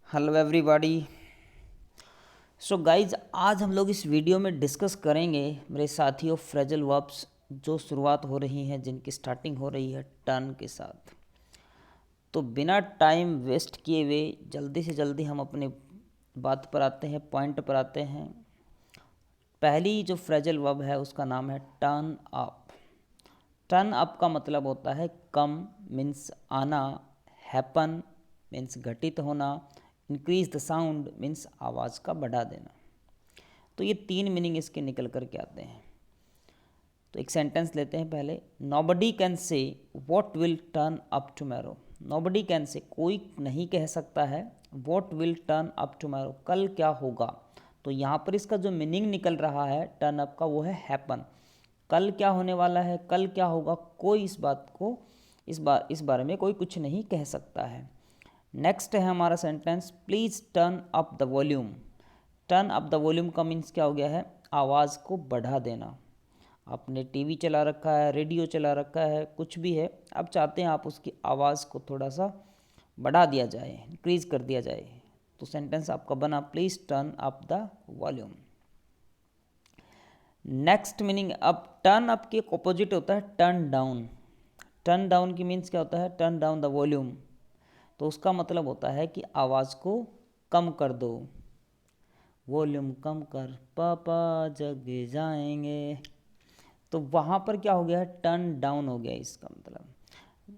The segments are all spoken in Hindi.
Hello everybody. सो गाइज, आज हम लोग इस वीडियो में डिस्कस करेंगे मेरे साथियों फ्रेजल वर्ब्स जो शुरुआत हो रही हैं, जिनकी स्टार्टिंग हो रही है टर्न के साथ। तो बिना टाइम वेस्ट किए हुए जल्दी से जल्दी हम अपने बात पर आते हैं, पॉइंट पर आते हैं। पहली जो फ्रेजल वर्ब है उसका नाम है टर्न अप। टर्न अप का मतलब होता है कम, मीन्स आना, हैपन मीन्स घटित होना, इंक्रीज द साउंड मीन्स आवाज़ का बढ़ा देना। तो ये तीन मीनिंग इसके निकल कर के आते हैं। तो एक सेंटेंस लेते हैं पहले। Nobody can say what will turn up tomorrow. Nobody can say, कोई नहीं कह सकता है, what will turn up tomorrow, कल क्या होगा। तो यहाँ पर इसका जो मीनिंग निकल रहा है टर्न अप का वो है हैपन। कल क्या होने वाला है, कल क्या होगा, कोई इस बात को इस बारे में कोई कुछ नहीं कह सकता है। नेक्स्ट है हमारा sentence, please turn up the volume. Turn up the volume का मीन्स क्या हो गया है, आवाज़ को बढ़ा देना। आपने टीवी चला रखा है, रेडियो चला रखा है, कुछ भी है, आप चाहते हैं आप उसकी आवाज़ को थोड़ा सा बढ़ा दिया जाए, इंक्रीज कर दिया जाए। तो सेंटेंस आपका बना, please turn up the volume. Next meaning, अब टर्न अप के ऑपोजिट होता है टर्न डाउन। टर्न डाउन की मीन्स क्या होता है, टर्न डाउन द वॉल्यूम। तो उसका मतलब होता है कि आवाज़ को कम कर दो, वॉल्यूम कम कर, पापा जग जाएंगे। तो वहाँ पर क्या हो गया है, टर्न डाउन हो गया इसका मतलब।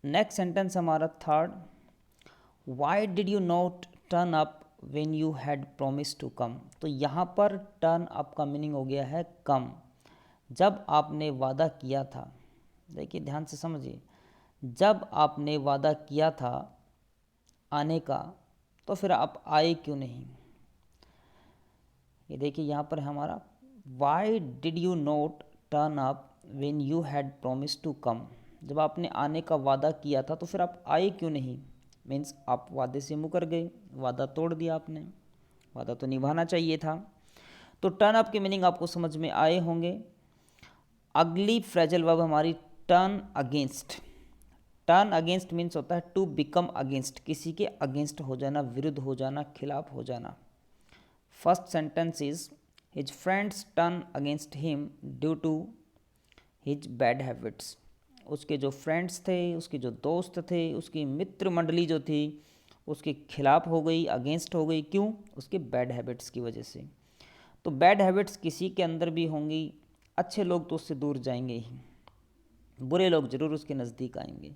नेक्स्ट सेंटेंस हमारा third, why did you not turn up when you had promise to come. तो यहाँ पर टर्न अप का मीनिंग हो गया है कम। जब आपने वादा किया था, देखिए ध्यान से समझिए, जब आपने वादा किया था आने का, तो फिर आप आए क्यों नहीं। ये देखिए यहाँ पर हमारा, why did you not turn up when you had promise to come. जब आपने आने का वादा किया था तो फिर आप आए क्यों नहीं, मीन्स आप वादे से मुकर गए, वादा तोड़ दिया आपने, वादा तो निभाना चाहिए था। तो टर्न अप के मीनिंग आपको समझ में आए होंगे। अगली फ्रेजल वर्ब हमारी turn against. Turn against means होता है टू बिकम अगेंस्ट, किसी के अगेंस्ट हो जाना, विरुद्ध हो जाना, खिलाफ हो जाना। First sentence is, his friends turn against him due to his bad habits. उसके जो फ्रेंड्स थे, उसके जो दोस्त थे, उसकी मित्र मंडली जो थी, उसके खिलाफ हो गई, अगेंस्ट हो गई। क्यों, उसके बैड हैबिट्स की वजह से। तो बैड हैबिट्स किसी के अंदर भी होंगी, अच्छे लोग तो उससे दूर जाएंगे ही, बुरे लोग जरूर उसके नज़दीक आएंगे।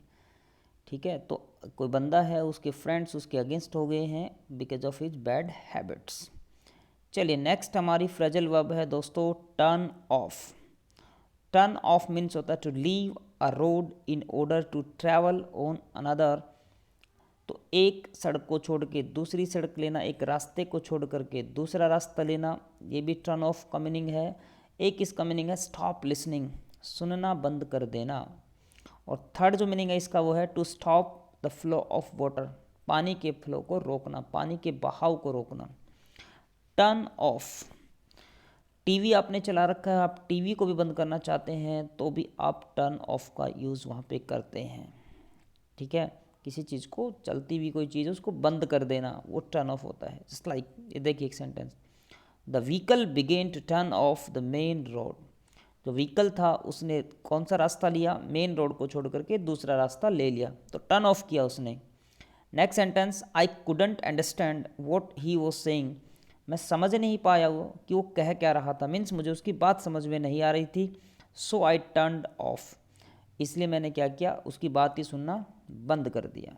ठीक है, तो कोई बंदा है, उसके फ्रेंड्स उसके अगेंस्ट हो गए हैं because of his bad habits. चलिए नेक्स्ट हमारी फ्रेजल वर्ब है दोस्तों turn off. Turn off means होता है to leave a road in order to travel on another. तो एक सड़क को छोड़ के दूसरी सड़क लेना, एक रास्ते को छोड़ करके दूसरा रास्ता लेना, ये भी टर्न ऑफ का मीनिंग है। एक इसका मीनिंग है स्टॉप लिसनिंग, सुनना बंद कर देना। और थर्ड जो मीनिंग है इसका वो है to stop the flow of water, पानी के फ्लो को रोकना, पानी के बहाव को रोकना। टर्न ऑफ, टीवी आपने चला रखा है, आप टीवी को भी बंद करना चाहते हैं तो भी आप टर्न ऑफ का यूज़ वहाँ पे करते हैं। ठीक है, किसी चीज़ को, चलती हुई कोई चीज़ है उसको बंद कर देना, वो टर्न ऑफ होता है। जस्ट लाइक ये देखिए एक sentence, the vehicle began to turn off the main road. जो व्हीकल था उसने कौन सा रास्ता लिया, मेन रोड को छोड़ करके दूसरा रास्ता ले लिया, तो टर्न ऑफ किया उसने। Next sentence, I couldn't understand what he was saying. मैं समझ नहीं पाया वो कि वो कह क्या रहा था, मीन्स मुझे उसकी बात समझ में नहीं आ रही थी। सो आई टर्नड ऑफ, इसलिए मैंने क्या किया, उसकी बात ही सुनना बंद कर दिया।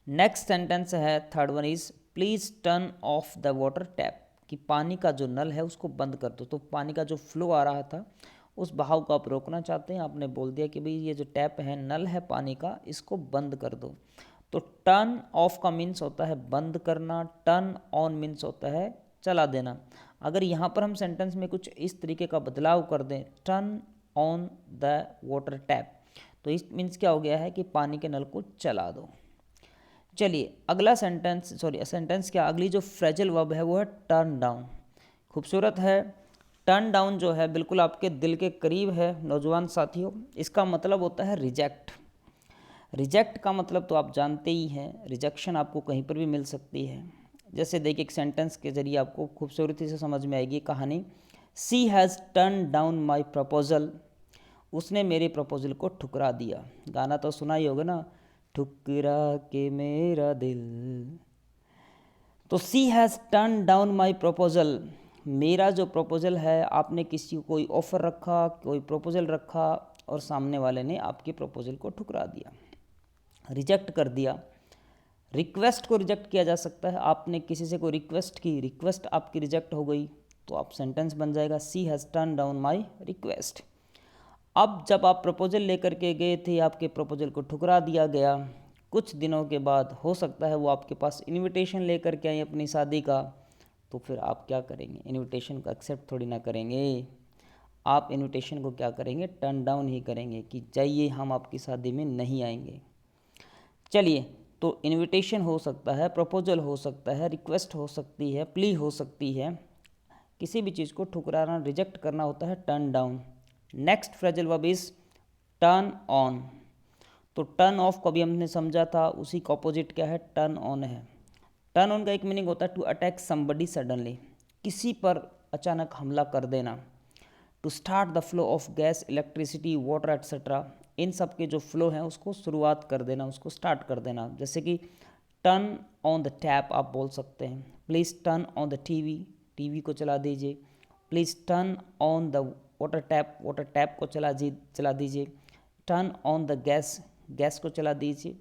नेक्स्ट सेंटेंस है third one is, please turn off the water tap, कि पानी का जो नल है उसको बंद कर दो। तो पानी का जो फ्लो आ रहा था उस बहाव को आप रोकना चाहते हैं, आपने बोल दिया कि भाई ये जो टैप है, नल है पानी का, इसको बंद कर दो। तो टर्न ऑफ का मीन्स होता है बंद करना, टर्न ऑन मीन्स होता है चला देना। अगर यहाँ पर हम सेंटेंस में कुछ इस तरीके का बदलाव कर दें, turn on the water tap, तो इस मीन्स क्या हो गया है कि पानी के नल को चला दो। चलिए अगला सेंटेंस, सेंटेंस क्या, अगली जो फ्रेजल वर्ब है वो है टर्न डाउन। खूबसूरत है। टर्न डाउन जो है बिल्कुल आपके दिल के करीब है नौजवान साथियों। इसका मतलब होता है रिजेक्ट। रिजेक्ट का मतलब तो आप जानते ही हैं, रिजेक्शन आपको कहीं पर भी मिल सकती है। जैसे देखिए एक सेंटेंस के जरिए आपको खूबसूरती से समझ में आएगी कहानी। She has turn down my proposal, उसने मेरे प्रपोजल को ठुकरा दिया। गाना तो सुना ही होगा ना, ठुकरा के मेरा दिल। तो she has turn down my proposal, मेरा जो प्रपोजल है, आपने किसी को कोई ऑफ़र रखा, कोई प्रपोजल रखा और सामने वाले ने आपके प्रपोजल को ठुकरा दिया, रिजेक्ट कर दिया। रिक्वेस्ट को रिजेक्ट किया जा सकता है, आपने किसी से कोई रिक्वेस्ट की, रिक्वेस्ट आपकी रिजेक्ट हो गई, तो आप सेंटेंस बन जाएगा she has turn down my request. अब जब आप प्रपोजल लेकर के गए थे, आपके प्रपोजल को ठुकरा दिया गया, कुछ दिनों के बाद हो सकता है वो आपके पास इनविटेशन लेकर के आए अपनी शादी का, तो फिर आप क्या करेंगे? इनविटेशन को एक्सेप्ट थोड़ी ना करेंगे, आप इनविटेशन को क्या करेंगे? टर्न डाउन ही करेंगे कि जाइए, हम आपकी शादी में नहीं आएंगे। चलिए, तो इनविटेशन हो सकता है, प्रपोजल हो सकता है, रिक्वेस्ट हो सकती है, प्ली हो सकती है, किसी भी चीज़ को ठुकराना, रिजेक्ट करना होता है turn down. Next phrasal verb is turn on. तो टर्न ऑफ को भी हमने समझा था, उसी का ऑपोजिट क्या है? टर्न ऑन है। टर्न ऑन का एक मीनिंग होता है टू अटैक समबडी सडनली, किसी पर अचानक हमला कर देना। To start the flow of gas, electricity, water etcetera, इन सब के जो फ्लो हैं उसको शुरुआत कर देना, उसको स्टार्ट कर देना। जैसे कि टर्न ऑन द टैप आप बोल सकते हैं, please turn on the TV, TV को चला दीजिए। Please turn on the water tap, water tap को चला दीजिए। Turn on the gas, gas को चला दीजिए।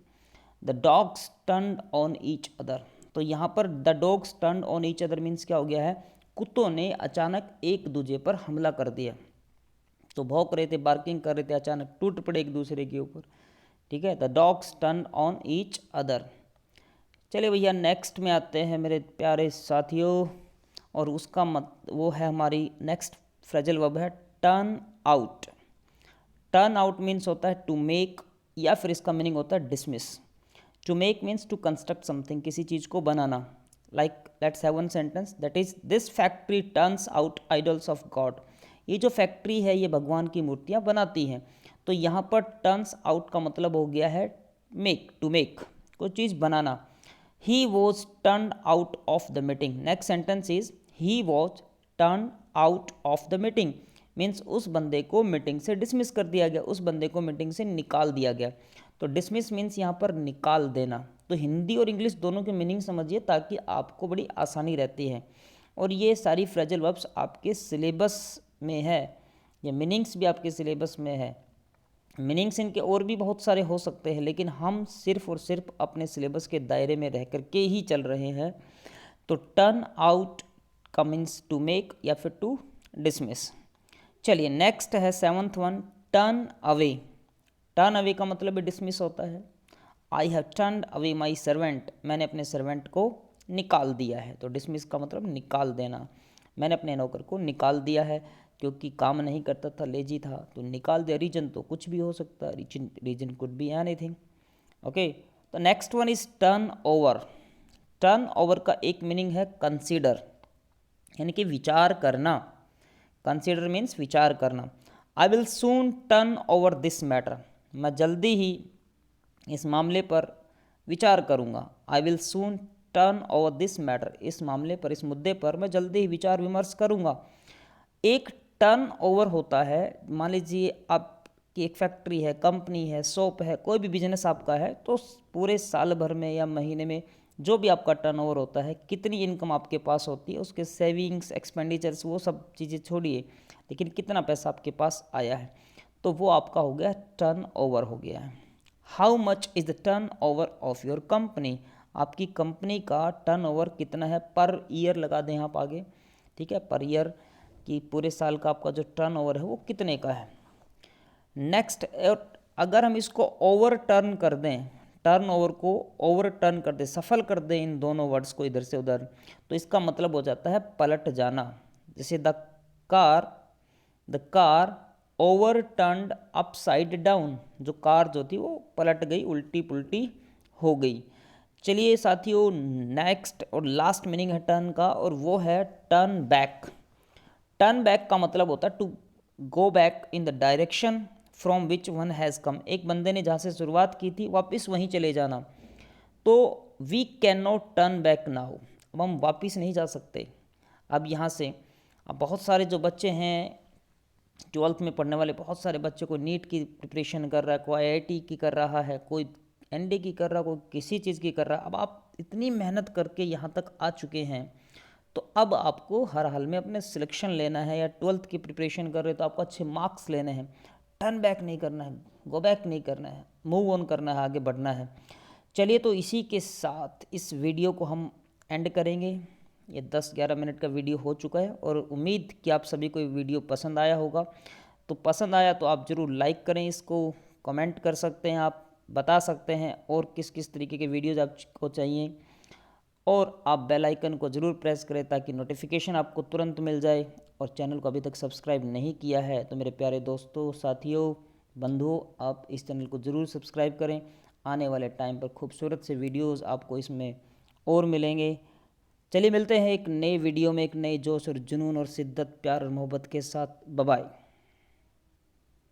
The dogs turn on each other, तो यहाँ पर the dogs turn on each other means क्या हो गया है? कुत्तों ने अचानक एक दूसरे पर हमला कर दिया, तो भौंक रहे थे, बार्किंग कर रहे थे, अचानक टूट पड़े एक दूसरे के ऊपर। ठीक है, the dogs turn on each other. चलिए भैया नेक्स्ट में आते हैं मेरे प्यारे साथियों, और उसका वो है हमारी नेक्स्ट फ्रेजल वर्ब है turn out. Turn out means होता है टू मेक, या फिर इसका मीनिंग होता है dismiss. To make means to construct something, किसी चीज़ को बनाना। Like let's have one sentence that is this factory turns out idols of God. ये जो फैक्ट्री है ये भगवान की मूर्तियाँ बनाती हैं। तो यहाँ पर टर्न्स आउट का मतलब हो गया है मेक, टू मेक, कोई चीज़ बनाना। He was turn out of the meeting. Next sentence is he was turn out of the meeting, means उस बंदे को मीटिंग से डिसमिस कर दिया गया, उस बंदे को मीटिंग से निकाल दिया गया। तो डिसमिस मीन्स यहाँ पर निकाल देना। तो हिंदी और इंग्लिश दोनों के मीनिंग समझिए ताकि आपको बड़ी आसानी रहती है। और ये सारी फ्रेजल वर्ब्स आपके सिलेबस में है, ये मीनिंग्स भी आपके सिलेबस में है। मीनिंग्स इनके और भी बहुत सारे हो सकते हैं, लेकिन हम सिर्फ और सिर्फ अपने सिलेबस के दायरे में रह करके ही चल रहे हैं। तो टर्न आउट का मीन्स टू मेक या फिर टू डिसमिस। चलिए नेक्स्ट है seventh one, turn away. Turn away का मतलब भी डिसमिस होता है। I have turn away my servant, मैंने अपने सर्वेंट को निकाल दिया है। तो डिसमिस का मतलब निकाल देना, मैंने अपने नौकर को निकाल दिया है क्योंकि काम नहीं करता था, लेजी था, तो निकाल दिया। रीजन तो कुछ भी हो सकता है, reason could be anything. Okay, तो next one is turn over. Turn over का एक मीनिंग है कंसीडर, यानी कि विचार करना। कंसीडर मीन्स विचार करना। I will soon turn over this matter, मैं जल्दी ही इस मामले पर विचार करूँगा। I will soon turn over this matter, इस मामले पर, इस मुद्दे पर मैं जल्दी ही विचार विमर्श करूँगा। एक टर्न ओवर होता है, मान लीजिए आपकी एक फैक्ट्री है, कंपनी है, शॉप है, कोई भी बिजनेस आपका है, तो पूरे साल भर में या महीने में जो भी आपका टर्नओवर होता है, कितनी इनकम आपके पास होती है, उसके सेविंग्स, एक्सपेंडिचर्स, वो सब चीज़ें छोड़िए, लेकिन कितना पैसा आपके पास आया है, तो वो आपका हो गया टर्न ओवर हो गया है। How much is the turn over of your company, आपकी कंपनी का टर्न ओवर कितना है, पर ईयर लगा दें आप आगे। ठीक है, पर ईयर कि पूरे साल का आपका जो टर्न ओवर है वो कितने का है। नेक्स्ट, अगर हम इसको ओवर टर्न कर दें, टर्न ओवर को ओवर टर्न कर दें, सफल कर दें इन दोनों वर्ड्स को इधर से उधर, तो इसका मतलब हो जाता है पलट जाना। जैसे the car over turned upside down, जो कार जो थी वो पलट गई, उल्टी पुल्टी हो गई। चलिए साथियों, नेक्स्ट और लास्ट मीनिंग है टर्न का, और वो है टर्न बैक। टर्न बैक का मतलब होता है to go back in the direction from which one has come, एक बंदे ने जहाँ से शुरुआत की थी वापस वहीं चले जाना। तो we can not turn back now, अब हम वापस नहीं जा सकते। अब यहाँ से अब बहुत सारे जो बच्चे हैं 12th में पढ़ने वाले, बहुत सारे बच्चे को नीट की प्रिपरेशन कर रहा है, कोई आईआईटी की कर रहा है, कोई एनडी की कर रहा है, कोई किसी चीज़ की कर रहा है। अब आप इतनी मेहनत करके यहाँ तक आ चुके हैं, तो अब आपको हर हाल में अपने सिलेक्शन लेना है, या 12th की प्रिपरेशन कर रहे हो तो आपको अच्छे मार्क्स लेने हैं। टर्न बैक नहीं करना है, गो बैक नहीं करना है, मूव ऑन करना है, आगे बढ़ना है। चलिए, तो इसी के साथ इस वीडियो को हम एंड करेंगे। ये 10-11 मिनट का वीडियो हो चुका है, और उम्मीद कि आप सभी को ये वीडियो पसंद आया होगा। तो पसंद आया तो आप ज़रूर लाइक करें इसको, कमेंट कर सकते हैं, आप बता सकते हैं और किस किस तरीके के वीडियोज़ आपको चाहिए, और आप बेल आइकन को ज़रूर प्रेस करें ताकि नोटिफिकेशन आपको तुरंत मिल जाए। और चैनल को अभी तक सब्सक्राइब नहीं किया है तो मेरे प्यारे दोस्तों, साथियों, बंधुओं, आप इस चैनल को ज़रूर सब्सक्राइब करें। आने वाले टाइम पर खूबसूरत से वीडियोज़ आपको इसमें और मिलेंगे। चलिए, मिलते हैं एक नए वीडियो में, एक नए जोश और जुनून और शिद्दत, प्यार और मोहब्बत के साथ। Bye bye.